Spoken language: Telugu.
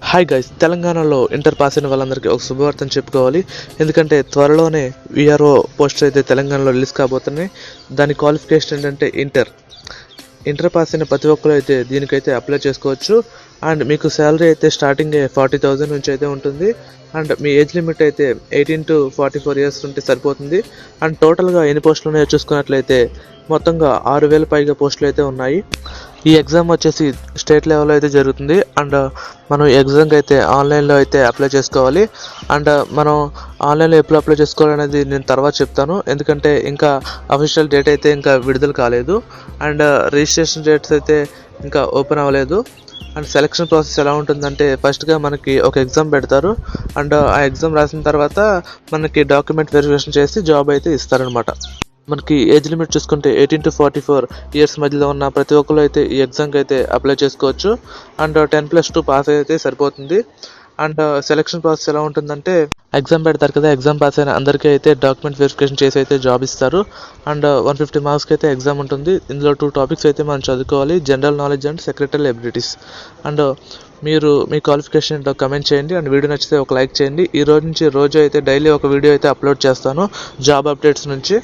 హాయ్ గైస్, తెలంగాణలో ఇంటర్ పాస్ అయిన వాళ్ళందరికీ ఒక శుభవార్తను చెప్పుకోవాలి. ఎందుకంటే త్వరలోనే విఆర్ఓ పోస్టులు అయితే తెలంగాణలో రిలీజ్ కాబోతున్నాయి. దాని క్వాలిఫికేషన్ ఏంటంటే ఇంటర్ పాస్ అయిన ప్రతి ఒక్కరు అయితే దీనికైతే అప్లై చేసుకోవచ్చు. అండ్ మీకు శాలరీ అయితే స్టార్టింగ్ 40,000 నుంచి అయితే ఉంటుంది. అండ్ మీ ఏజ్ లిమిట్ అయితే 18 to 44 ఇయర్స్ ఉంటే సరిపోతుంది. అండ్ టోటల్గా ఎన్ని పోస్టులు ఉన్నాయో చూసుకున్నట్లయితే మొత్తంగా 6,000 పైగా పోస్టులు అయితే ఉన్నాయి. ఈ ఎగ్జామ్ వచ్చేసి స్టేట్ లెవెల్లో అయితే జరుగుతుంది. అండ్ మనం ఎగ్జామ్కి అయితే ఆన్లైన్లో అయితే అప్లై చేసుకోవాలి. అండ్ మనం ఆన్లైన్లో ఎప్పుడు అప్లై చేసుకోవాలనేది నేను తర్వాత చెప్తాను, ఎందుకంటే ఇంకా అఫీషియల్ డేట్ అయితే ఇంకా విడుదల కాలేదు. అండ్ రిజిస్ట్రేషన్ డేట్స్ అయితే ఇంకా ఓపెన్ అవ్వలేదు. అండ్ సెలక్షన్ ప్రాసెస్ ఎలా ఉంటుందంటే ఫస్ట్గా మనకి ఒక ఎగ్జామ్ పెడతారు. అండ్ ఆ ఎగ్జామ్ రాసిన తర్వాత మనకి డాక్యుమెంట్ వెరిఫికేషన్ చేసి జాబ్ అయితే ఇస్తారనమాట. మనకి ఏజ్ లిమిట్ చూసుకుంటే 18 to 44 ఇయర్స్ మధ్యలో ఉన్న ప్రతి ఒక్కరు అయితే ఈ ఎగ్జామ్కి అయితే అప్లై చేసుకోవచ్చు. అండ్ 10+2 పాస్ అయితే సరిపోతుంది. అండ్ సెలక్షన్ ప్రాసెస్ ఎలా ఉంటుందంటే ఎగ్జామ్ పెడతారు కదా, ఎగ్జామ్ పాస్ అయిన అందరికీ అయితే డాక్యుమెంట్ వెరిఫికేషన్ చేసి అయితే జాబ్ ఇస్తారు. అండ్ 150 మార్క్స్కి అయితే ఎగ్జామ్ ఉంటుంది. ఇందులో 2 టాపిక్స్ అయితే మనం చదువుకోవాలి, general knowledge and secretary abilities. And మీరు మీ క్వాలిఫికేషన్ ఏంటో కమెంట్ చేయండి. అండ్ వీడియో నచ్చితే ఒక లైక్ చేయండి. ఈ రోజు నుంచి రోజు అయితే డైలీ ఒక వీడియో అయితే అప్లోడ్ చేస్తాను జాబ్ అప్డేట్స్ నుంచి.